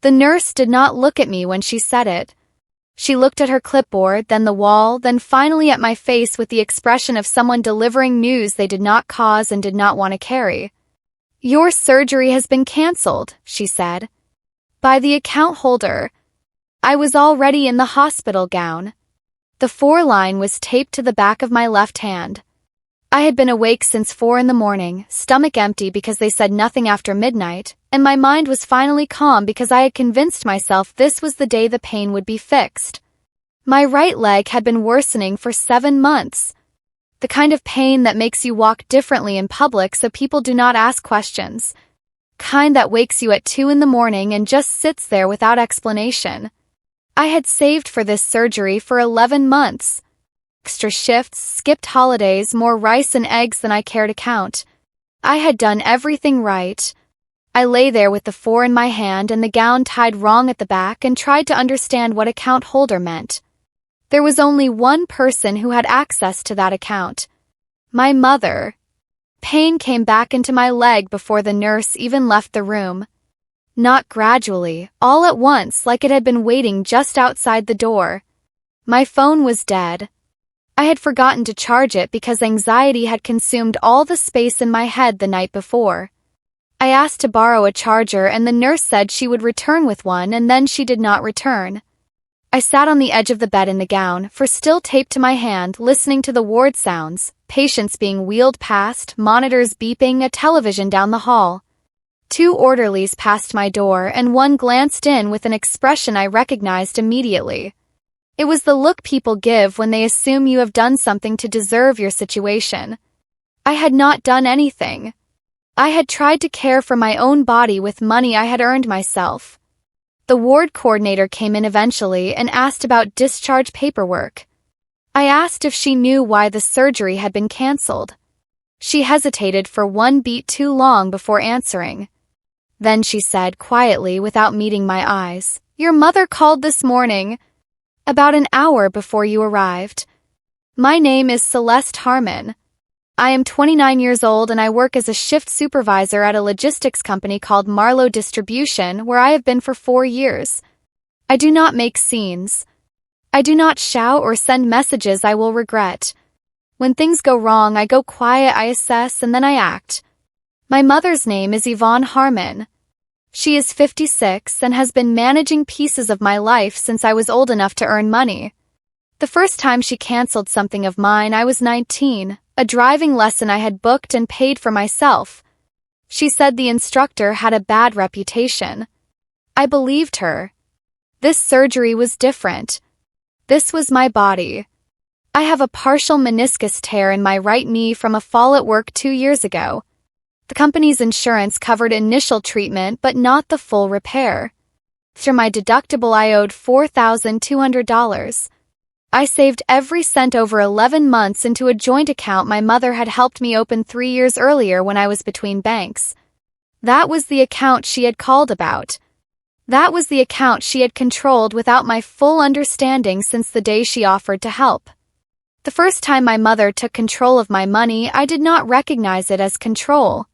The nurse did not look at me when she said it. She looked at her clipboard, then the wall, then finally at my face with the expression of someone delivering news they did not cause and did not want to carry. "Your surgery has been cancelled," she said. "By the account holder." I was already in the hospital gown. The 4-line was taped to the back of my left hand. I had been awake since 4 in the morning, stomach empty because they said nothing after midnight, and my mind was finally calm because I had convinced myself this was the day the pain would be fixed. My right leg had been worsening for 7 months. The kind of pain that makes you walk differently in public so people do not ask questions. Kind that wakes you at 2 in the morning and just sits there without explanation. I had saved for this surgery for 11 months. Extra shifts, skipped holidays, more rice and eggs than I care to count. I had done everything right. I lay there with the 4 in my hand and the gown tied wrong at the back and tried to understand what account holder meant. There was only one person who had access to that account. My mother. Pain came back into my leg before the nurse even left the room. Not gradually, all at once, like it had been waiting just outside the door. My phone was dead. I had forgotten to charge it because anxiety had consumed all the space in my head the night before. I asked to borrow a charger and the nurse said she would return with one, and then she did not return. I sat on the edge of the bed in the gown, for still taped to my hand, listening to the ward sounds, patients being wheeled past, monitors beeping, a television down the hall. 2 orderlies passed my door and one glanced in with an expression I recognized immediately. It was the look people give when they assume you have done something to deserve your situation. I had not done anything. I had tried to care for my own body with money I had earned myself. The ward coordinator came in eventually and asked about discharge paperwork. I asked if she knew why the surgery had been cancelled. She hesitated for 1 beat too long before answering. Then she said quietly without meeting my eyes, "Your mother called this morning, about an hour before you arrived. My name is Celeste Harmon. I am 29 years old and I work as a shift supervisor at a logistics company called Marlowe Distribution, where I have been for 4 years. I do not make scenes. I do not shout or send messages I will regret. When things go wrong, I go quiet, I assess, and then I act. My mother's name is Yvonne Harmon. She is 56 and has been managing pieces of my life since I was old enough to earn money. The first time she canceled something of mine, I was 19, a driving lesson I had booked and paid for myself. She said the instructor had a bad reputation. I believed her. This surgery was different. This was my body. I have a partial meniscus tear in my right knee from a fall at work 2 years ago. The company's insurance covered initial treatment but not the full repair. Through my deductible, I owed $4,200. I saved every cent over 11 months into a joint account my mother had helped me open 3 years earlier when I was between banks. That was the account she had called about. That was the account she had controlled without my full understanding since the day she offered to help. The first time my mother took control of my money, I did not recognize it as control.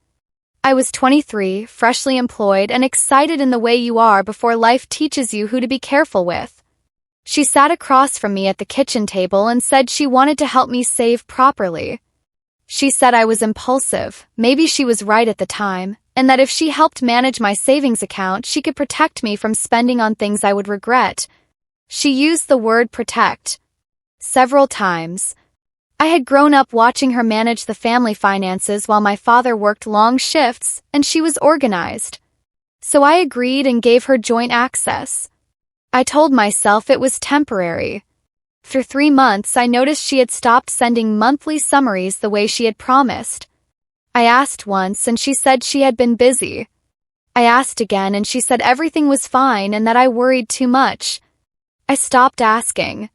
I was 23, freshly employed, and excited in the way you are before life teaches you who to be careful with. She sat across from me at the kitchen table and said she wanted to help me save properly. She said I was impulsive, maybe she was right at the time, and that if she helped manage my savings account, she could protect me from spending on things I would regret. She used the word protect several times. I had grown up watching her manage the family finances while my father worked long shifts, and she was organized. So I agreed and gave her joint access. I told myself it was temporary. For 3 months, I noticed she had stopped sending monthly summaries the way she had promised. I asked once and she said she had been busy. I asked again and she said everything was fine and that I worried too much. I stopped asking.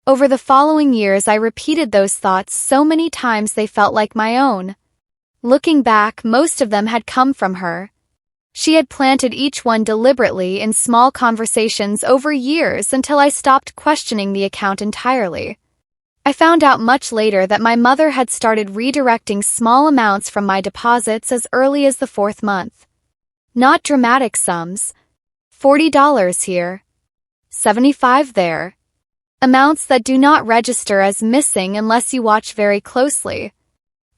Over the following years, I repeated those thoughts so many times they felt like my own. Looking back, most of them had come from her. She had planted each one deliberately in small conversations over years until I stopped questioning the account entirely. I found out much later that my mother had started redirecting small amounts from my deposits as early as the 4th month. Not dramatic sums. $40 here. 75 there. Amounts that do not register as missing unless you watch very closely.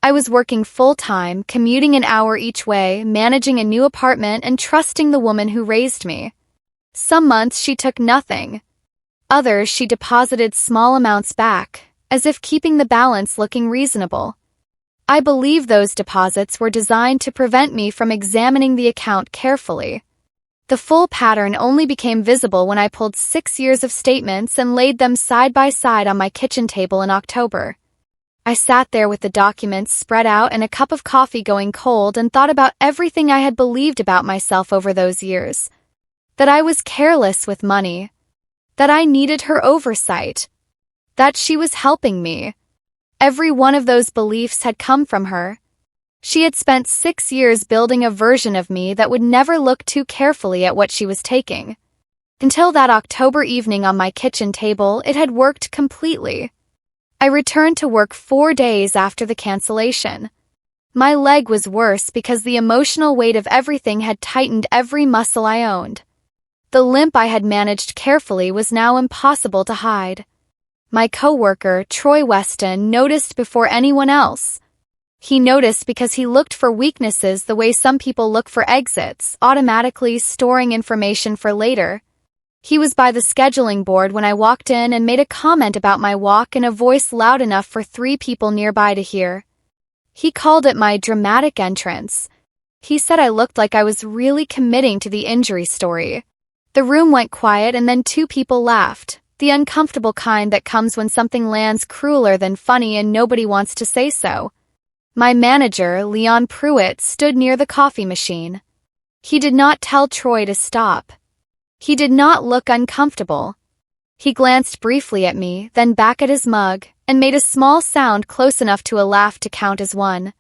I was working full-time, commuting an hour each way, managing a new apartment, and trusting the woman who raised me. Some months she took nothing. Others she deposited small amounts back, as if keeping the balance looking reasonable. I believe those deposits were designed to prevent me from examining the account carefully. The full pattern only became visible when I pulled 6 years of statements and laid them side by side on my kitchen table in October. I sat there with the documents spread out and a cup of coffee going cold and thought about everything I had believed about myself over those years. That I was careless with money. That I needed her oversight. That she was helping me. Every one of those beliefs had come from her. She had spent 6 years building a version of me that would never look too carefully at what she was taking. Until that October evening on my kitchen table, it had worked completely. I returned to work 4 days after the cancellation. My leg was worse because the emotional weight of everything had tightened every muscle I owned. The limp I had managed carefully was now impossible to hide. My coworker, Troy Weston, noticed before anyone else. He noticed because he looked for weaknesses the way some people look for exits, automatically storing information for later. He was by the scheduling board when I walked in and made a comment about my walk in a voice loud enough for 3 people nearby to hear. He called it my dramatic entrance. He said I looked like I was really committing to the injury story. The room went quiet and then 2 people laughed, the uncomfortable kind that comes when something lands crueler than funny and nobody wants to say so. My manager, Leon Pruitt, stood near the coffee machine. He did not tell Troy to stop. He did not look uncomfortable. He glanced briefly at me, then back at his mug, and made a small sound close enough to a laugh to count as 1.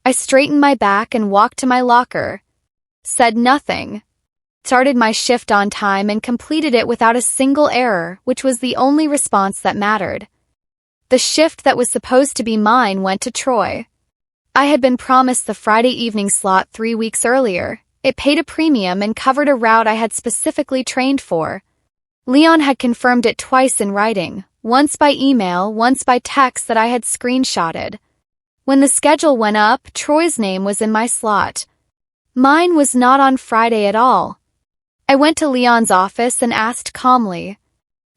I straightened my back and walked to my locker. Said nothing. Started my shift on time and completed it without a single error, which was the only response that mattered. The shift that was supposed to be mine went to Troy. I had been promised the Friday evening slot 3 weeks earlier. It paid a premium and covered a route I had specifically trained for. Leon had confirmed it twice in writing, once by email, once by text that I had screenshotted. When the schedule went up, Troy's name was in my slot. Mine was not on Friday at all. I went to Leon's office and asked calmly.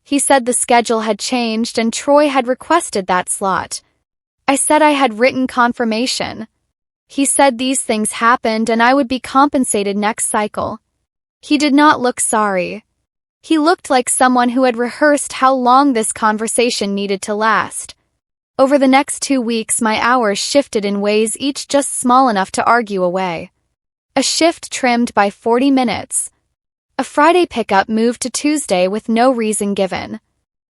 He said the schedule had changed and Troy had requested that slot. I said I had written confirmation. He said these things happened and I would be compensated next cycle. He did not look sorry. He looked like someone who had rehearsed how long this conversation needed to last. Over the next 2 weeks, my hours shifted in ways each just small enough to argue away. A shift trimmed by 40 minutes. A Friday pickup moved to Tuesday with no reason given.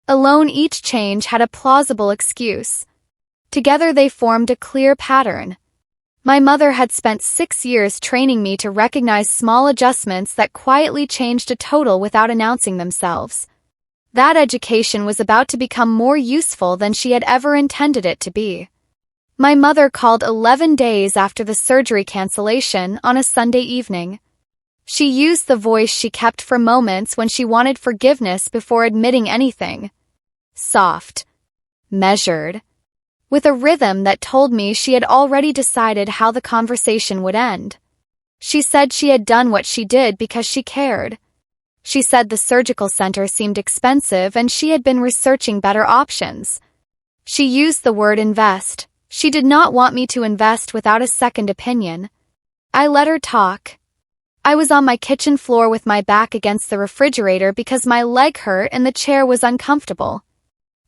Alone, each change had a plausible excuse. Together they formed a clear pattern. My mother had spent 6 years training me to recognize small adjustments that quietly changed a total without announcing themselves. That education was about to become more useful than she had ever intended it to be. My mother called 11 days after the surgery cancellation on a Sunday evening. She used the voice she kept for moments when she wanted forgiveness before admitting anything. Soft. Measured. With a rhythm that told me she had already decided how the conversation would end. She said she had done what she did because she cared. She said the surgical center seemed expensive and she had been researching better options. She used the word invest. She did not want me to invest without a second opinion. I let her talk. I was on my kitchen floor with my back against the refrigerator because my leg hurt and the chair was uncomfortable.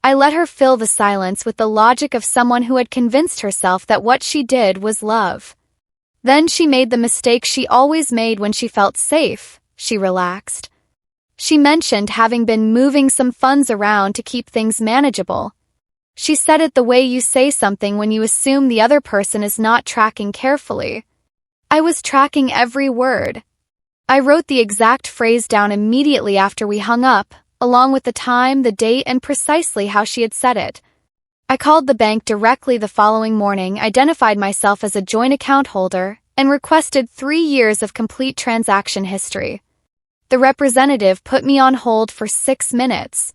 I let her fill the silence with the logic of someone who had convinced herself that what she did was love. Then she made the mistake she always made when she felt safe. She relaxed. She mentioned having been moving some funds around to keep things manageable. She said it the way you say something when you assume the other person is not tracking carefully. I was tracking every word. I wrote the exact phrase down immediately after we hung up, along with the time, the date, and precisely how she had said it. I called the bank directly the following morning, identified myself as a joint account holder, and requested 3 years of complete transaction history. The representative put me on hold for 6 minutes.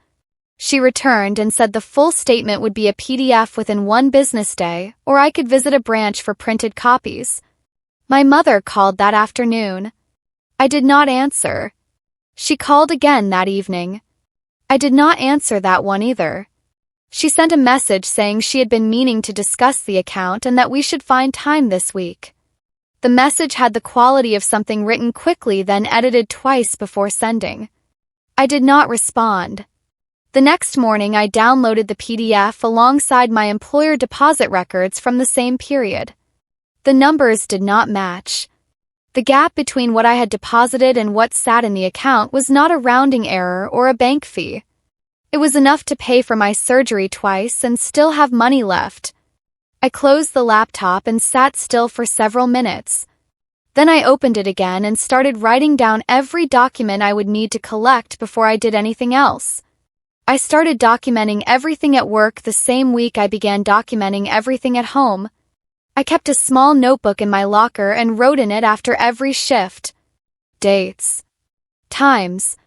She returned and said the full statement would be a PDF within 1 business day, or I could visit a branch for printed copies. My mother called that afternoon. I did not answer. She called again that evening. I did not answer that one either. She sent a message saying she had been meaning to discuss the account and that we should find time this week. The message had the quality of something written quickly then edited twice before sending. I did not respond. The next morning I downloaded the PDF alongside my employer deposit records from the same period. The numbers did not match. The gap between what I had deposited and what sat in the account was not a rounding error or a bank fee. It was enough to pay for my surgery twice and still have money left. I closed the laptop and sat still for several minutes. Then I opened it again and started writing down every document I would need to collect before I did anything else. I started documenting everything at work the same week I began documenting everything at home. I kept a small notebook in my locker and wrote in it after every shift. Dates. Times.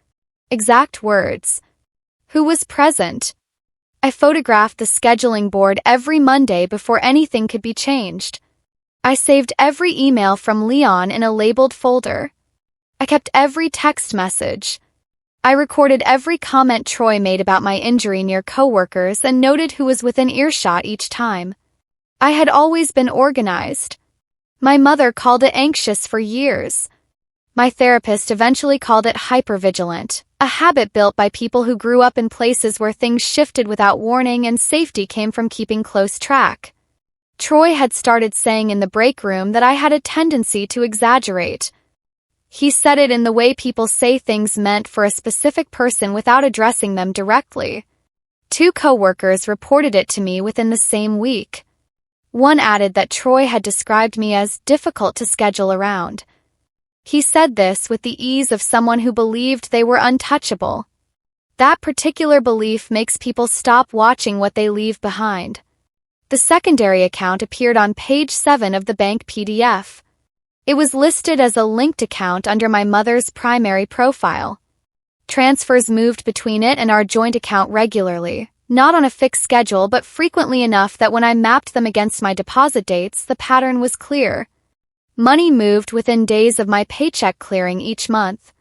Exact words. Who was present? I photographed the scheduling board every Monday before anything could be changed. I saved every email from Leon in a labeled folder. I kept every text message. I recorded every comment Troy made about my injury near coworkers and noted who was within earshot each time. I had always been organized. My mother called it anxious for years. My therapist eventually called it hypervigilant, a habit built by people who grew up in places where things shifted without warning and safety came from keeping close track. Troy had started saying in the break room that I had a tendency to exaggerate. He said it in the way people say things meant for a specific person without addressing them directly. 2 coworkers reported it to me within the same week. One added that Troy had described me as difficult to schedule around. He said this with the ease of someone who believed they were untouchable. That particular belief makes people stop watching what they leave behind. The secondary account appeared on page 7 of the bank PDF. It was listed as a linked account under my mother's primary profile. Transfers moved between it and our joint account regularly, not on a fixed schedule but frequently enough that when I mapped them against my deposit dates, the pattern was clear. Money moved within days of my paycheck clearing each month.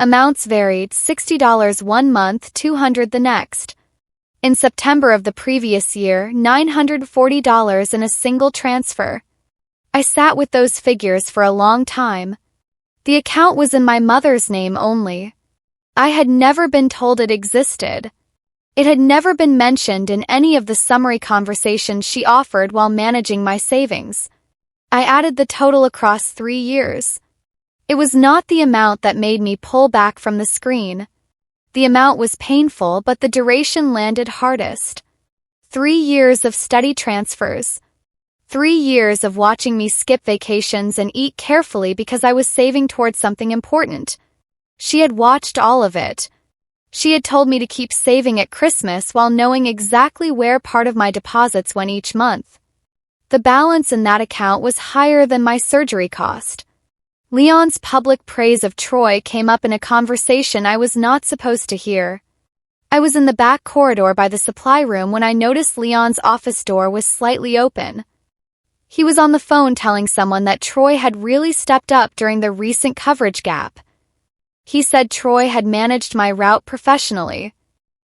Amounts varied, $60 one month, $200 the next. In September of the previous year, $940 in a single transfer. I sat with those figures for a long time. The account was in my mother's name only. I had never been told it existed. It had never been mentioned in any of the summary conversations she offered while managing my savings. I added the total across 3 years. It was not the amount that made me pull back from the screen. The amount was painful, but the duration landed hardest. 3 years of steady transfers. 3 years of watching me skip vacations and eat carefully because I was saving towards something important. She had watched all of it. She had told me to keep saving at Christmas while knowing exactly where part of my deposits went each month. The balance in that account was higher than my surgery cost. Leon's public praise of Troy came up in a conversation I was not supposed to hear. I was in the back corridor by the supply room when I noticed Leon's office door was slightly open. He was on the phone telling someone that Troy had really stepped up during the recent coverage gap. He said Troy had managed my route professionally.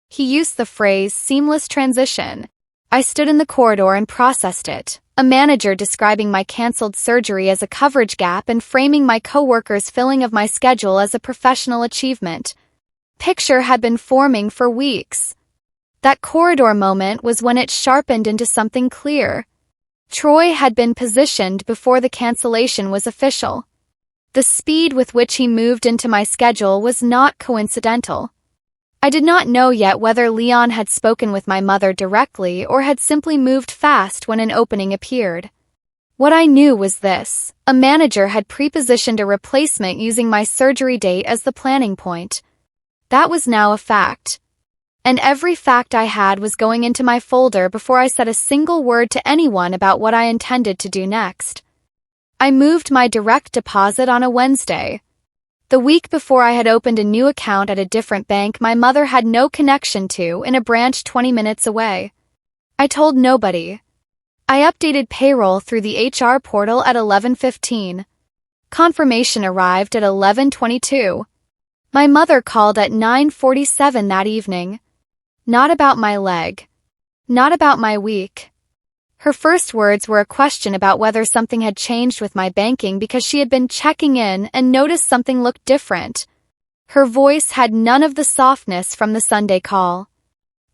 He used the phrase seamless transition. I stood in the corridor and processed it. A manager describing my canceled surgery as a coverage gap and framing my coworkers' filling of my schedule as a professional achievement. Picture had been forming for weeks. That corridor moment was when it sharpened into something clear. Troy had been positioned before the cancellation was official. The speed with which he moved into my schedule was not coincidental. I did not know yet whether Leon had spoken with my mother directly or had simply moved fast when an opening appeared. What I knew was this: a manager had pre-positioned a replacement using my surgery date as the planning point. That was now a fact. And every fact I had was going into my folder before I said a single word to anyone about what I intended to do next. I moved my direct deposit on a Wednesday. The week before, I had opened a new account at a different bank my mother had no connection to in a branch 20 minutes away. I told nobody. I updated payroll through the HR portal at 11:15. Confirmation arrived at 11:22. My mother called at 9:47 that evening. Not about my leg. Not about my week. Her first words were a question about whether something had changed with my banking because she had been checking in and noticed something looked different. Her voice had none of the softness from the Sunday call.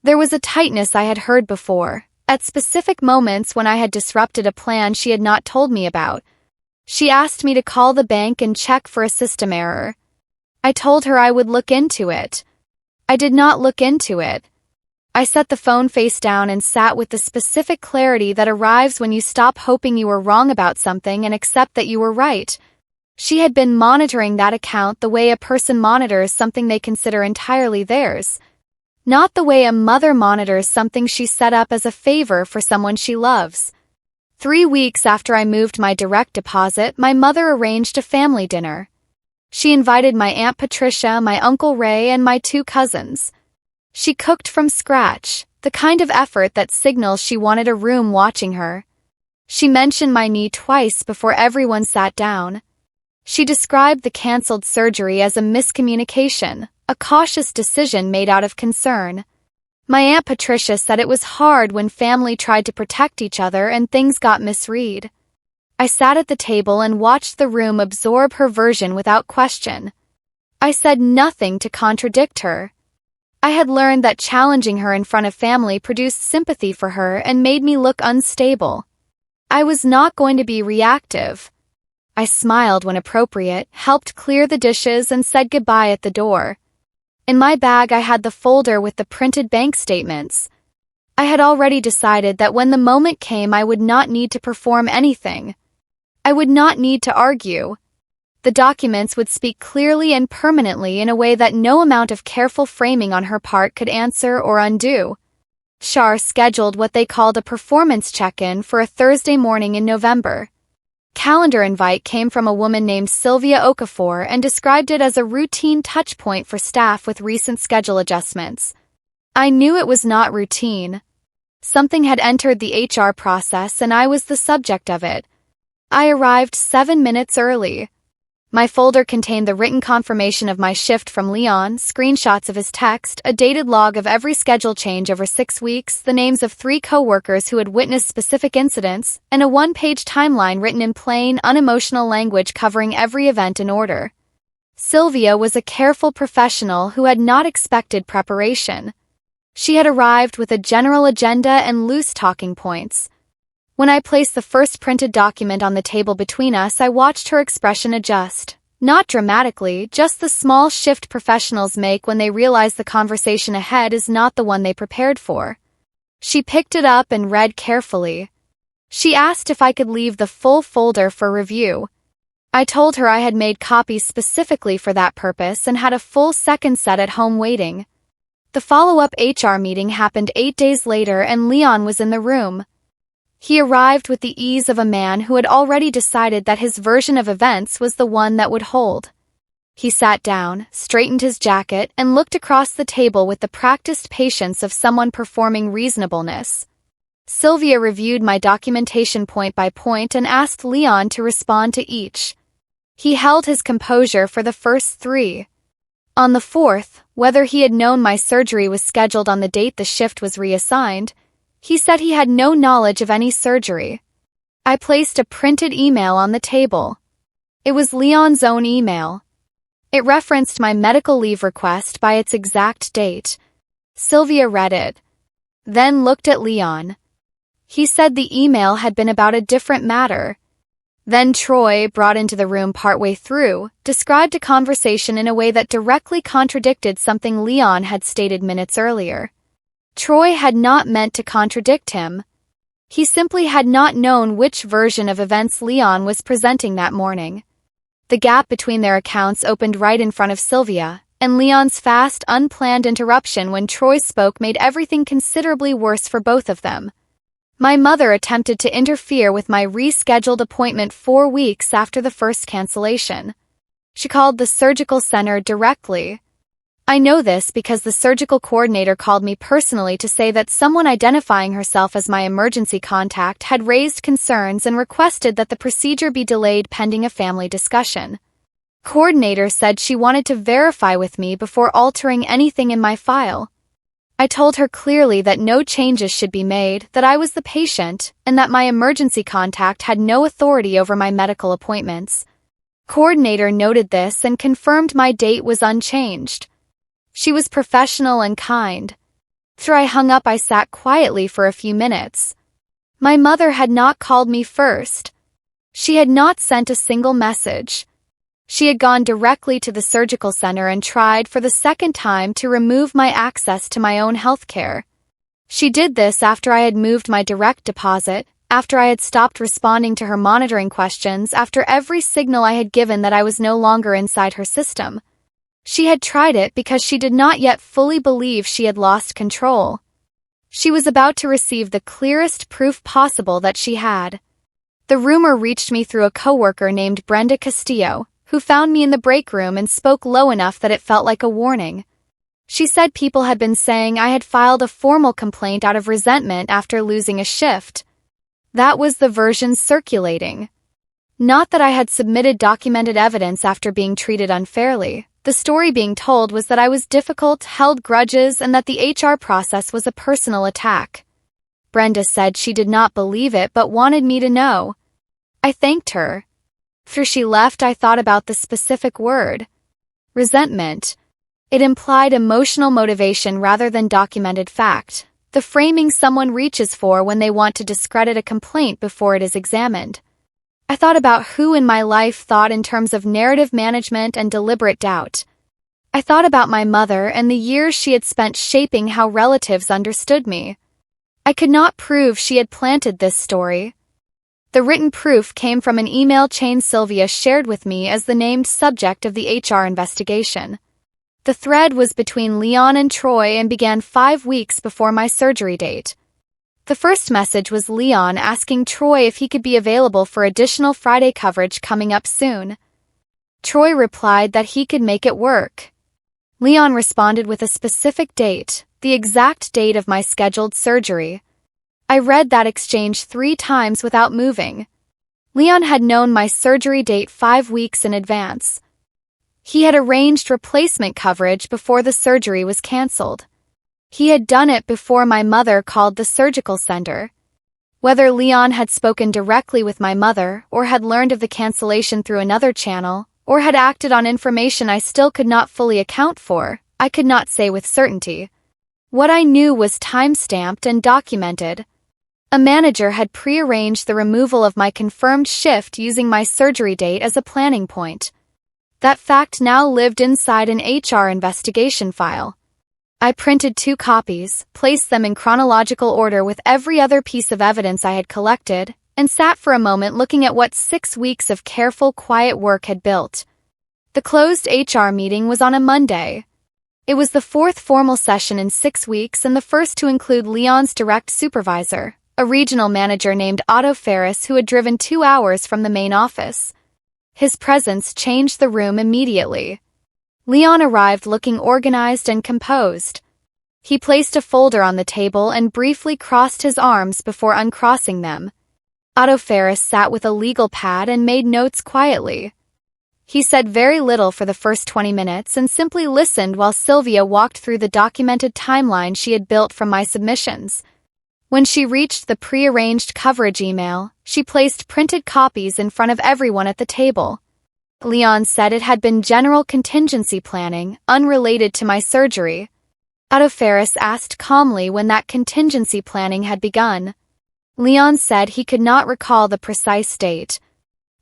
There was a tightness I had heard before, at specific moments when I had disrupted a plan she had not told me about. She asked me to call the bank and check for a system error. I told her I would look into it. I did not look into it. I set the phone face down and sat with the specific clarity that arrives when you stop hoping you were wrong about something and accept that you were right. She had been monitoring that account the way a person monitors something they consider entirely theirs. Not the way a mother monitors something she set up as a favor for someone she loves. 3 weeks after I moved my direct deposit, my mother arranged a family dinner. She invited my Aunt Patricia, my Uncle Ray, and my 2 cousins. She cooked from scratch, the kind of effort that signals she wanted a room watching her. She mentioned my knee twice before everyone sat down. She described the cancelled surgery as a miscommunication, a cautious decision made out of concern. My Aunt Patricia said it was hard when family tried to protect each other and things got misread. I sat at the table and watched the room absorb her version without question. I said nothing to contradict her. I had learned that challenging her in front of family produced sympathy for her and made me look unstable. I was not going to be reactive. I smiled when appropriate, helped clear the dishes, and said goodbye at the door. In my bag I had the folder with the printed bank statements. I had already decided that when the moment came I would not need to perform anything. I would not need to argue. The documents would speak clearly and permanently in a way that no amount of careful framing on her part could answer or undo. Shar scheduled what they called a performance check-in for a Thursday morning in November. Calendar invite came from a woman named Sylvia Okafor and described it as a routine touchpoint for staff with recent schedule adjustments. I knew it was not routine. Something had entered the HR process and I was the subject of it. I arrived 7 minutes early. My folder contained the written confirmation of my shift from Leon, screenshots of his text, a dated log of every schedule change over 6 weeks, the names of 3 co-workers who had witnessed specific incidents, and a 1-page timeline written in plain, unemotional language covering every event in order. Sylvia was a careful professional who had not expected preparation. She had arrived with a general agenda and loose talking points. When I placed the first printed document on the table between us, I watched her expression adjust. Not dramatically, just the small shift professionals make when they realize the conversation ahead is not the one they prepared for. She picked it up and read carefully. She asked if I could leave the full folder for review. I told her I had made copies specifically for that purpose and had a full second set at home waiting. The follow-up HR meeting happened 8 days later and Leon was in the room. He arrived with the ease of a man who had already decided that his version of events was the one that would hold. He sat down, straightened his jacket, and looked across the table with the practiced patience of someone performing reasonableness. Sylvia reviewed my documentation point by point and asked Leon to respond to each. He held his composure for the first 3. On the 4th, whether he had known my surgery was scheduled on the date the shift was reassigned, he said he had no knowledge of any surgery. I placed a printed email on the table. It was Leon's own email. It referenced my medical leave request by its exact date. Sylvia read it, then looked at Leon. He said the email had been about a different matter. Then Troy, brought into the room partway through, described a conversation in a way that directly contradicted something Leon had stated minutes earlier. Troy had not meant to contradict him. He simply had not known which version of events Leon was presenting that morning. The gap between their accounts opened right in front of Sylvia, and Leon's fast, unplanned interruption when Troy spoke made everything considerably worse for both of them. My mother attempted to interfere with my rescheduled appointment 4 weeks after the first cancellation. She called the surgical center directly. I know this because the surgical coordinator called me personally to say that someone identifying herself as my emergency contact had raised concerns and requested that the procedure be delayed pending a family discussion. Coordinator said she wanted to verify with me before altering anything in my file. I told her clearly that no changes should be made, that I was the patient, and that my emergency contact had no authority over my medical appointments. Coordinator noted this and confirmed my date was unchanged. She was professional and kind. After I hung up, I sat quietly for a few minutes. My mother had not called me first. She had not sent a single message. She had gone directly to the surgical center and tried for the second time to remove my access to my own health care. She did this after I had moved my direct deposit, after I had stopped responding to her monitoring questions, after every signal I had given that I was no longer inside her system. She had tried it because she did not yet fully believe she had lost control. She was about to receive the clearest proof possible that she had. The rumor reached me through a coworker named Brenda Castillo, who found me in the break room and spoke low enough that it felt like a warning. She said people had been saying I had filed a formal complaint out of resentment after losing a shift. That was the version circulating. Not that I had submitted documented evidence after being treated unfairly. The story being told was that I was difficult, held grudges, and that the HR process was a personal attack. Brenda said she did not believe it but wanted me to know. I thanked her. After she left, I thought about the specific word. Resentment. It implied emotional motivation rather than documented fact, the framing someone reaches for when they want to discredit a complaint before it is examined. I thought about who in my life thought in terms of narrative management and deliberate doubt. I thought about my mother and the years she had spent shaping how relatives understood me. I could not prove she had planted this story. The written proof came from an email chain Sylvia shared with me as the named subject of the HR investigation. The thread was between Leon and Troy and began 5 weeks before my surgery date. The first message was Leon asking Troy if he could be available for additional Friday coverage coming up soon. Troy replied that he could make it work. Leon responded with a specific date, the exact date of my scheduled surgery. I read that exchange 3 times without moving. Leon had known my surgery date 5 weeks in advance. He had arranged replacement coverage before the surgery was canceled. He had done it before my mother called the surgical center. Whether Leon had spoken directly with my mother, or had learned of the cancellation through another channel, or had acted on information I still could not fully account for, I could not say with certainty. What I knew was time-stamped and documented. A manager had prearranged the removal of my confirmed shift using my surgery date as a planning point. That fact now lived inside an HR investigation file. I printed 2 copies, placed them in chronological order with every other piece of evidence I had collected, and sat for a moment looking at what 6 weeks of careful, quiet work had built. The closed HR meeting was on a Monday. It was the 4th formal session in 6 weeks and the first to include Leon's direct supervisor, a regional manager named Otto Ferris who had driven 2 hours from the main office. His presence changed the room immediately. Leon arrived looking organized and composed. He placed a folder on the table and briefly crossed his arms before uncrossing them. Otto Ferris sat with a legal pad and made notes quietly. He said very little for the first 20 minutes and simply listened while Sylvia walked through the documented timeline she had built from my submissions. When she reached the prearranged coverage email, she placed printed copies in front of everyone at the table. Leon said it had been general contingency planning, unrelated to my surgery. Otto Ferris asked calmly when that contingency planning had begun. Leon said he could not recall the precise date.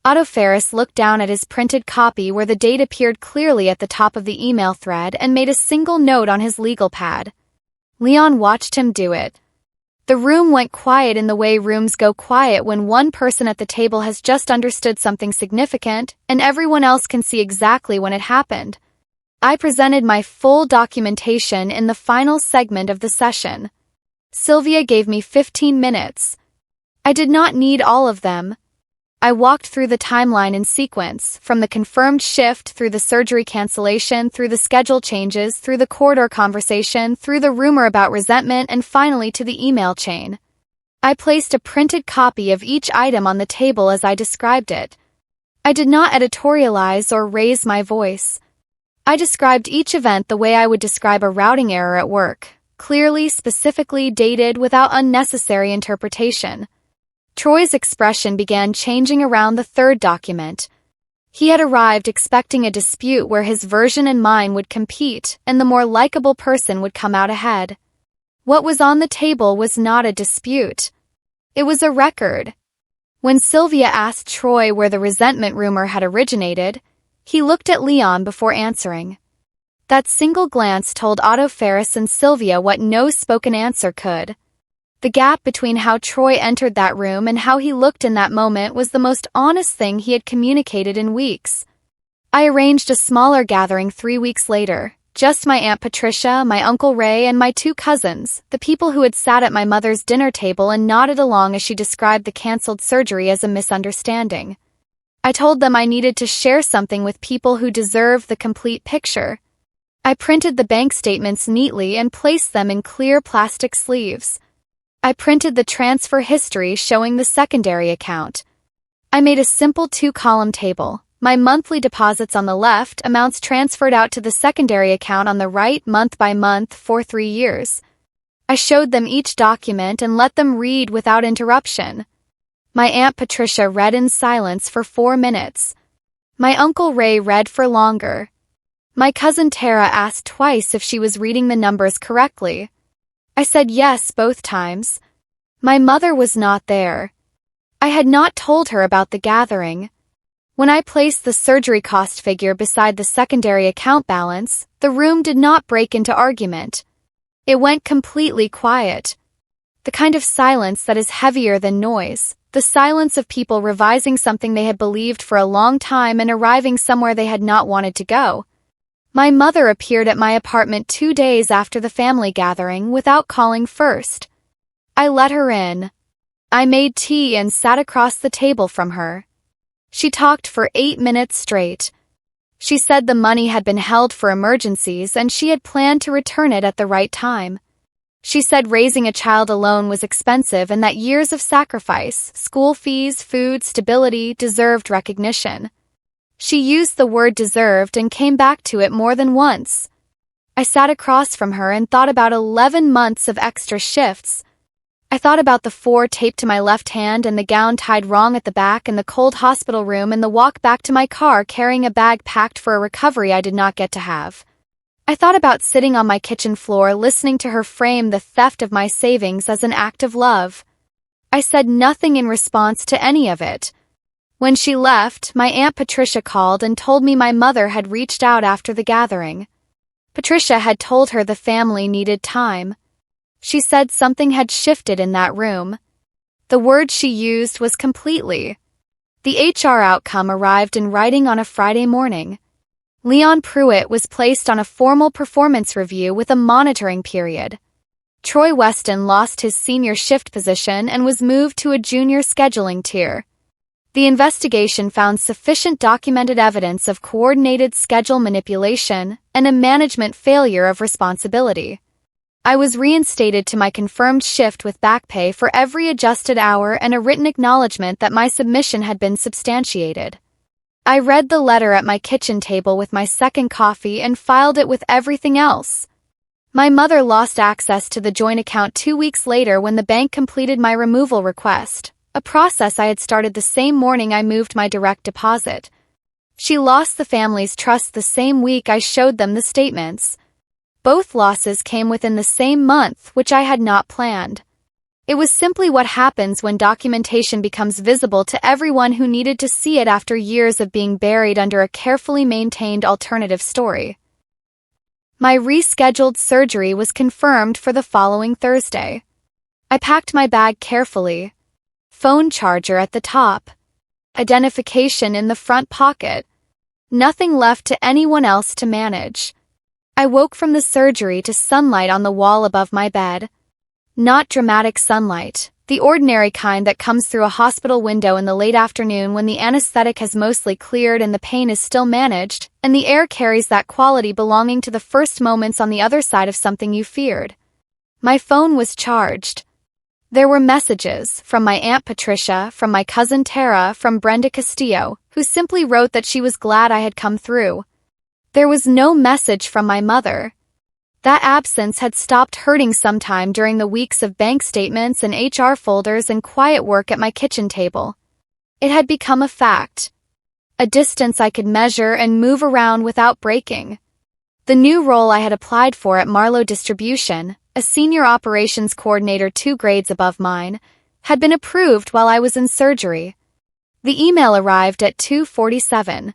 Otto Ferris looked down at his printed copy where the date appeared clearly at the top of the email thread and made a single note on his legal pad. Leon watched him do it. The room went quiet in the way rooms go quiet when one person at the table has just understood something significant and everyone else can see exactly when it happened. I presented my full documentation in the final segment of the session. Sylvia gave me 15 minutes. I did not need all of them. I walked through the timeline in sequence, from the confirmed shift through the surgery cancellation, through the schedule changes, through the corridor conversation, through the rumor about resentment, and finally to the email chain. I placed a printed copy of each item on the table as I described it. I did not editorialize or raise my voice. I described each event the way I would describe a routing error at work, clearly, specifically dated, without unnecessary interpretation. Troy's expression began changing around the third document. He had arrived expecting a dispute where his version and mine would compete, and the more likable person would come out ahead. What was on the table was not a dispute. It was a record. When Sylvia asked Troy where the resentment rumor had originated, he looked at Leon before answering. That single glance told Otto Ferris and Sylvia what no spoken answer could. The gap between how Troy entered that room and how he looked in that moment was the most honest thing he had communicated in weeks. I arranged a smaller gathering 3 weeks later. Just my Aunt Patricia, my Uncle Ray, and my 2 cousins, the people who had sat at my mother's dinner table and nodded along as she described the cancelled surgery as a misunderstanding. I told them I needed to share something with people who deserved the complete picture. I printed the bank statements neatly and placed them in clear plastic sleeves. I printed the transfer history showing the secondary account. I made a simple 2-column table. My monthly deposits on the left, amounts transferred out to the secondary account on the right, month by month for 3 years. I showed them each document and let them read without interruption. My Aunt Patricia read in silence for 4 minutes. My Uncle Ray read for longer. My cousin Tara asked twice if she was reading the numbers correctly. I said yes both times. My mother was not there. I had not told her about the gathering. When I placed the surgery cost figure beside the secondary account balance, the room did not break into argument. It went completely quiet. The kind of silence that is heavier than noise, the silence of people revising something they had believed for a long time and arriving somewhere they had not wanted to go. My mother appeared at my apartment 2 days after the family gathering without calling first. I let her in. I made tea and sat across the table from her. She talked for 8 minutes straight. She said the money had been held for emergencies and she had planned to return it at the right time. She said raising a child alone was expensive and that years of sacrifice, school fees, food, stability, deserved recognition. She used the word deserved and came back to it more than once. I sat across from her and thought about 11 months of extra shifts. I thought about the 4 taped to my left hand and the gown tied wrong at the back and the cold hospital room and the walk back to my car carrying a bag packed for a recovery I did not get to have. I thought about sitting on my kitchen floor listening to her frame the theft of my savings as an act of love. I said nothing in response to any of it. When she left, my Aunt Patricia called and told me my mother had reached out after the gathering. Patricia had told her the family needed time. She said something had shifted in that room. The word she used was completely. The HR outcome arrived in writing on a Friday morning. Leon Pruitt was placed on a formal performance review with a monitoring period. Troy Weston lost his senior shift position and was moved to a junior scheduling tier. The investigation found sufficient documented evidence of coordinated schedule manipulation and a management failure of responsibility. I was reinstated to my confirmed shift with back pay for every adjusted hour and a written acknowledgement that my submission had been substantiated. I read the letter at my kitchen table with my second coffee and filed it with everything else. My mother lost access to the joint account 2 weeks later when the bank completed my removal request, a process I had started the same morning I moved my direct deposit. She lost the family's trust the same week I showed them the statements. Both losses came within the same month, which I had not planned. It was simply what happens when documentation becomes visible to everyone who needed to see it after years of being buried under a carefully maintained alternative story. My rescheduled surgery was confirmed for the following Thursday. I packed my bag carefully. Phone charger at the top. Identification in the front pocket. Nothing left to anyone else to manage. I woke from the surgery to sunlight on the wall above my bed. Not dramatic sunlight, The ordinary kind that comes through a hospital window in the late afternoon when the anesthetic has mostly cleared and the pain is still managed, and the air carries that quality belonging to the first moments on the other side of something you feared. My phone was charged. There were messages from my Aunt Patricia, from my cousin Tara, from Brenda Castillo, who simply wrote that she was glad I had come through. There was no message from my mother. That absence had stopped hurting sometime during the weeks of bank statements and HR folders and quiet work at my kitchen table. It had become a fact. A distance I could measure and move around without breaking. The new role I had applied for at Marlowe Distribution, a senior operations coordinator 2 grades above mine, had been approved while I was in surgery. The email arrived at 2:47.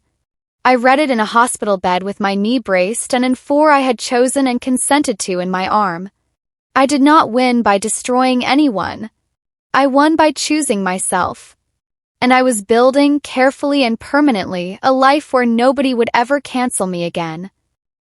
I read it in a hospital bed with my knee braced and in 4 I had chosen and consented to in my arm. I did not win by destroying anyone. I won by choosing myself. And I was building, carefully and permanently, a life where nobody would ever cancel me again.